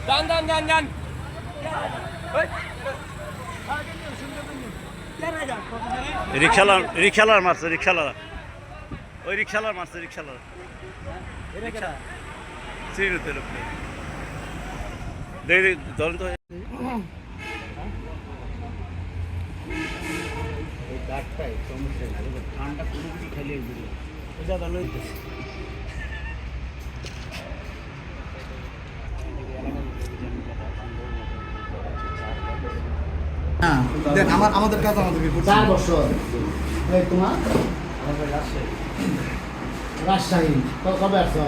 যান রিক্সালার মারছে রিক্সালার ওই রিক্সালার মারছে রিক্সালার শ্রীনতের উপরে ধরেন তো ঠান্ডা পুরোপুরি খেলে এটা ভালো হইতেছে আমাদের কাজ আমাদেরকে 4 বছর তোমার রাজশাহী কবে আসছো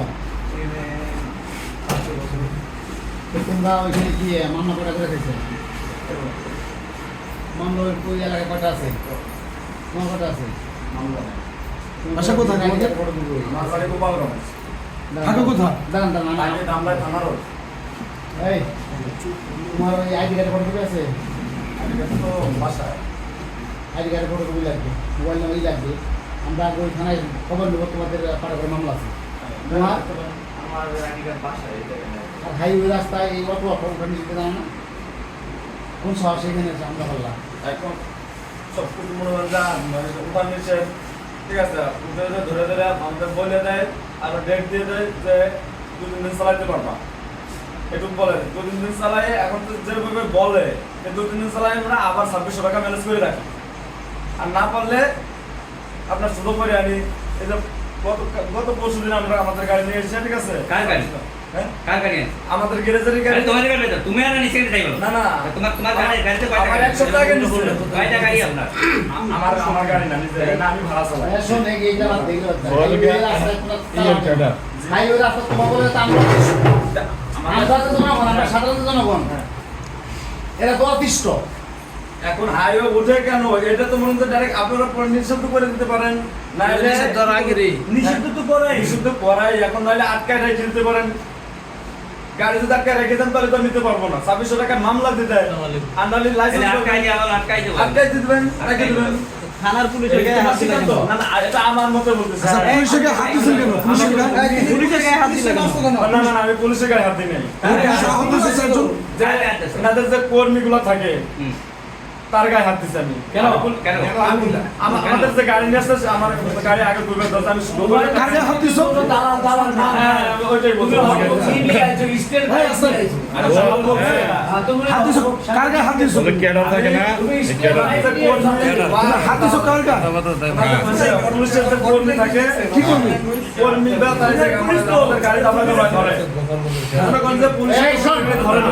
তোমরা ওইখানে গিয়ে মামলা কটা করে খেয়েছো মামলা ওই এলাকায় কটা আছে তোমার কটা আছে আশা কোথায় থাকো কোথায় দাঁড়ান এই তোমার ওই আইডি কার্ডের ফটো কপি আছে আইডি কার্ডের ফটো কপি লাগবে মোবাইল নাম্বার লাগবে আমরা আগে ওই থানায় খবর নেবো তোমাদের পাড়া করে মামলা আছে তোমার আর হাইওয়ে রাস্তায় এই অটো অটো নিতে জানো না কোন শহর সেখানে আছে আমরা বললাম এখন সব কিছু মনে হয় উপার নিচে ঠিক আছে ধরে ধরে আমাদের বলে দেয় আর ডেট দিয়ে দেয় যে 2-3 দিন চালাইতে পারবা একটু বলে 2-3 দিন চালাই এখন তো যেভাবে বলে 2-3 দিন চালাই আমরা আবার 2600 টাকা ম্যানেজ করে রাখি আর না পারলে আপনার ছোট করে আনি এই যে গত পরশু দিন আমরা আমাদের গাড়ি নিয়ে এসেছি ঠিক আছে কার গাড়ি হ্যাঁ কার গাড়ি আমাদের গ্যারেজের গাড়ি তোমার গাড়ি তো তুমি আর নিচে যাই বলো না না তোমার গাড়িতে কয়টা আমার 1 সপ্তাহ আগে নিছিল কয়টা গাড়ি আপনার আমার গাড়ি না নিজে না আমি ভাড়া চালাই শোন এই জায়গা দেখলে হাইওয়ে রাস্তায় কোনো হাইওয়ে রাস্তা তোমার বলে তো আমরা তো জনগণ আমরা সাধারণ জনগণ এরা তো অতিষ্ঠ এখন হাইওয়ে উঠে কেন এটা তো মনে হচ্ছে ডাইরেক্ট আপনারা নিষিদ্ধ করে দিতে পারেন না নিষিদ্ধ তো করাই নিষিদ্ধ করাই এখন নাহলে আটকায় রেখে দিতে পারেন গাড়ি যদি আটকায় রেখে দেন তাহলে তো নিতে পারবো না 2600 টাকা মামলা দিতে হয় আর নাহলে লাইসেন্স আটকাই দিবেন রেখে দিবেন থানার পুলিশের গায়ে হাত দিলেন তো না না এটা আমার মতে বলতেছে পুলিশের গায়ে হাত দিছেন কেন পুলিশের গায়ে হাত দিলেন না না না আমি পুলিশের গায়ে হাত দিই নাই এনাদের যে কর্মীগুলো থাকে তার গায়ে হাত দিছি আমি কেন কেন আমাদের যে গাড়ি নিয়ে আসছে আমার গাড়ি আগে দুবার দশ আমি কাজে হাত দিছো দালাল না ওইটাই বলতে হাত দিছো কার গায়ে হাত দিছো ক্যাডার থাকে না হাত দিছো কার গায়ে পুলিশের যে কর্মী থাকে কি করবি কর্মী বা তার যে আমাদের গাড়ি দাবলা করে ধরে মনে করেন যে পুলিশ ধরে না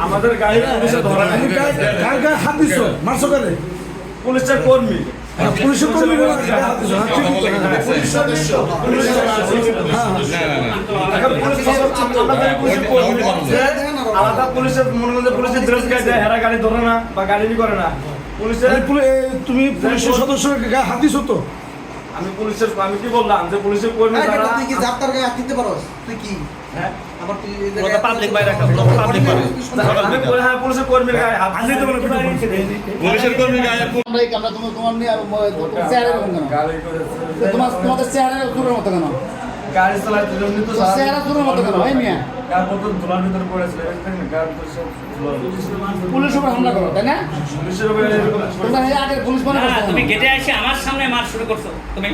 আমাদের গাড়ি পুলিশে ধরে না কার গায়ে হাত দিছো মারছো কারে পুলিশের কর্মী পুলিশের কর্মী হাত দিছো পুলিশ সদস্য আলাদা পুলিশের মনে করেন পুলিশের ড্রেস গাড়ি হেরা গাড়ি ধরে না বা গাড়ি করে না পুলিশের তুমি পুলিশের সদস্যের গায়ে হাত দিছো তো আমি পুলিশের আমি কি বললাম যে পুলিশের কর্মী যারা তুই কি যাত্রার গায়ে হাত দিতে পারোস তুই কি হ্যাঁ আবার তুই পাবলিক বাইরে রাখা পাবলিক বাইরে হ্যাঁ পুলিশের কর্মীর গায়ে হাত দিতে পারে পুলিশের কর্মী গায়ে আমরা তোমার নিয়ে চেয়ারের মতো কেন গাড়ি করেছে তোমাদের চেয়ারের দূরের মতো কেন গাড়ি চালাতে জন্য তো চেয়ারের দূরের মতো কেন ভাই মিয়া কার মতো ধুলার ভিতরে পড়েছিল গাড়ি তো সব পুলিশের উপর হামলা করো তাই না পুলিশের উপরে এরকম তোমরা এই আগের পুলিশ মনে করছো তুমি গেটে এসে আমার সামনে মার শুরু করছো তুমি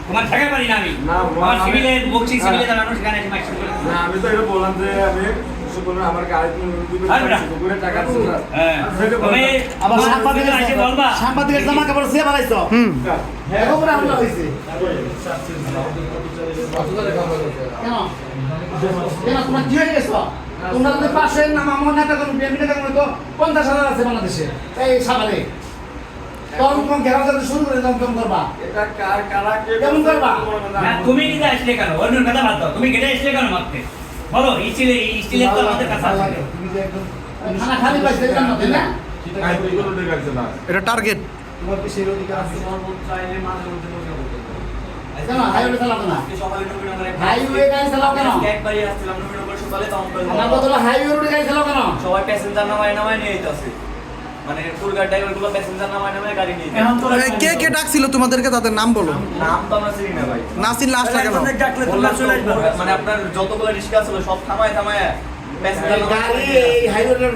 তোমার থাকা পারি না আমি না, আমার সিভিলে বক্সিং সিভিলে জানানো সেখানে এসে মার শুরু করে না আমি তো এটা বললাম যে আমি কিছু করে আমার গাড়ি দুপুরে টাকা ছিল না হ্যাঁ তুমি আবার সাংবাদিকের এসে বলবা সাংবাদিকের জামা কাপড় সিয়া বানাইছো এর উপরে হামলা হইছে কেন কেন তোমরা কি হয়ে গেছো তোমরা যদি পাশে নাম আমার নেতা কোন বিএনপি নেতা কোন তো 50,000 আছে বাংলাদেশে এই সাভারে কম ঘেরাও যাতে শুরু করে দম করবা এটা কারা কে কেমন করবা? না তুমি নিজে আসলে কেন অন্য কথা বাদ দাও তুমি গেটে আসলে কেন মারতে বলো স্টিলের তো আমাদের কাছে আছে খানা খালি পাইছে জানো তাই না এটা টার্গেট তোমার কি সেই অধিকার আছে কেন হাইওয়ে চালাও কেন হাইওয়ে গাড়ি চালাও কেন একবারই আসছিলাম নবীনগর সকালে তখন আমার বদলে হাইওয়ে রোডে গাড়ি চালাও কেন সবাই প্যাসেঞ্জার নামায় নিয়ে যেতেছে মানে ট্যুর গাইড ড্রাইভারগুলো প্যাসেঞ্জার নামায় গাড়ি নিয়ে এখন তো কে কে ডাকছিল তোমাদেরকে, তাদের নাম বলো। নাম তো আমরা চিনি না ভাই। না চিনলে আসলে কেন? ডাকলে তোমরা চলে আসবে। মানে আপনার যতগুলো রিক্সা ছিল সব থামায় প্যাসেঞ্জার গাড়ি এই হাইওয়ের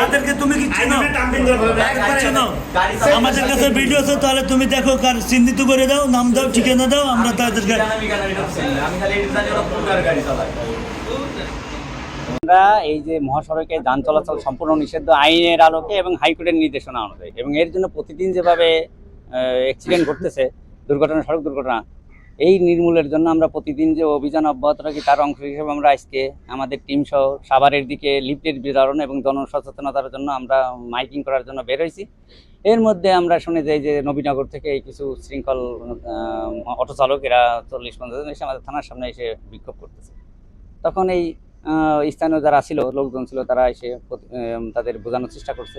তাদেরকে তুমি কি চিনো? ডাম্পিং করে ফেলবে একবার চিনো? গাড়ি আমাদের কাছে ভিডিও আছে, তাহলে তুমি দেখো, কার চিহ্নিত করে দাও, নাম দাও, ঠিকানা দাও, আমরা তাদেরকে আমি খালি এটা জানি ওরা ট্যুর গাড়ি চালায়। আমরা এই যে মহাসড়কে যান চলাচল সম্পূর্ণ নিষিদ্ধ আইনের আলোকে এবং হাইকোর্টের নির্দেশনা অনুযায়ী, এবং এর জন্য প্রতিদিন যেভাবে অ্যাক্সিডেন্ট ঘটতেছে, দুর্ঘটনা, সড়ক দুর্ঘটনা, এই নির্মূলের জন্য আমরা প্রতিদিন যে অভিযান অব্যাহত রাখি তার অংশ হিসেবে আমরা আজকে আমাদের টিম সহ সাভারের দিকে লিফটের বিতরণ এবং জনসচেতনতার জন্য আমরা মাইকিং করার জন্য বের হয়েছি। এর মধ্যে আমরা শুনে যাই যে নবীনগর থেকে এই কিছু শৃঙ্খল অটো চালকেরা 40-50 জন এসে আমাদের থানার সামনে এসে বিক্ষোভ করতেছে। তখন এই স্থানীয় যারা ছিল, লোকজন ছিল, তারা এসে তাদের বোঝানোর চেষ্টা করছে।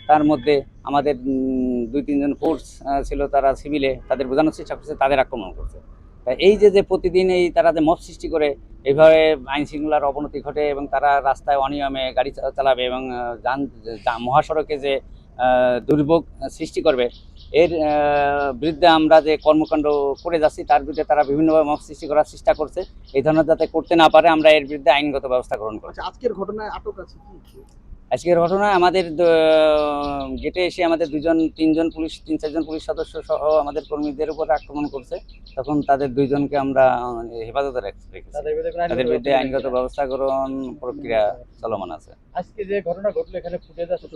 তার মধ্যে আমাদের 2-3 জন ফোর্স ছিল, তারা সিভিলে তাদের বোঝানোর চেষ্টা করছে, তাদের আক্রমণ করছে। তাই এই যে প্রতিদিন এই তারা যে মব সৃষ্টি করে এইভাবে আইন শৃঙ্খলার অবনতি ঘটে এবং তারা রাস্তায় অনিয়মে গাড়ি চালাবে এবং মহাসড়কে যে দুর্ভোগ সৃষ্টি করবে, এর বিরুদ্ধে আমরা যে কর্মকাণ্ড করে যাচ্ছি তার বিরুদ্ধে তারা বিভিন্নভাবে মব সৃষ্টি করার চেষ্টা করছে। এই ধরনের যাতে করতে না পারে আমরা এর বিরুদ্ধে আইনগত ব্যবস্থা গ্রহণ করছি। আজকের ঘটনায় আটক আছে কি? আজকের ঘটনায় আমাদের গেটে এসে আমাদের 2-3 পুলিশ, 3-4 জন পুলিশ সদস্য সহ আমাদের কর্মীদের উপর আক্রমণ করছে। তখন তাদের 2 জনকে আমরা হেফাজতে রেখেছি। তাদের বিরুদ্ধে আইনগত ব্যবস্থা গ্রহণ প্রক্রিয়া চলমান আছে। আজকে যে ঘটনা ঘটলো এখানে ফুটেজ আছে,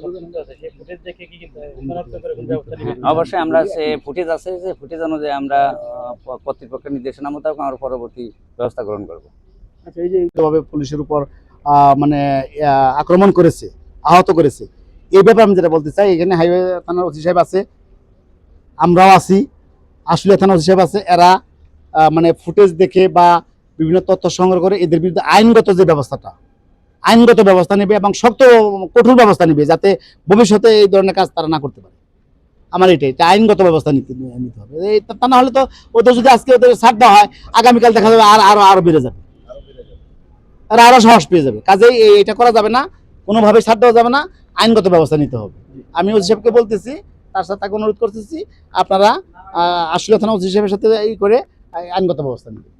সেই ফুটেজ দেখে কি শনাক্ত করে কোন ব্যবস্থা নেবেন? অবশ্যই আমরা সে ফুটেজ আছে, যে ফুটেজ অনুযায়ী আমরা কর্তৃপক্ষের নির্দেশনা মোতাবেক আমরা পরবর্তী ব্যবস্থা গ্রহণ করব। আচ্ছা, এই যে এইভাবে পুলিশের উপর মানে আক্রমণ করেছে, আহত করেছে, এই ব্যাপারে আমি যেটা বলতে চাই, এখানে হাইওয়ে থানার ওসি সাহেব আছে, আমরাও আছি, আশুলিয়া থানার ওসি সাহেব আছে। এরা মানে ফুটেজ দেখে বা বিভিন্ন তথ্য সংগ্রহ করে এদের বিরুদ্ধে আইনগত যে ব্যবস্থাটা, আইনগত ব্যবস্থা নেবে এবং শক্ত কঠোর ব্যবস্থা নেবে, যাতে ভবিষ্যতে এই ধরনের কাজ তারা না করতে পারে। আমার এটাই আইনগত ব্যবস্থা নিতে হবে। তা না হলে তো ওদের যদি আজকে ওদের ছাড় দেওয়া হয়, আগামীকাল দেখা যাবে আরো বেড়ে যাবে, আর আরো সাহস পেয়ে যাবে। কাজেই এটা করা যাবে না, কোনোভাবে ছাড় দেওয়া যাবে না, আইনগত ব্যবস্থা নিতে হবে। আমি ওসি সাহেবকে বলতেছি, তার সাথে তাকে অনুরোধ করতেছি, আপনারা আশুলিয়া থানা ওসি সাহেবের সাথে এই করে আইনগত ব্যবস্থা নেবেন।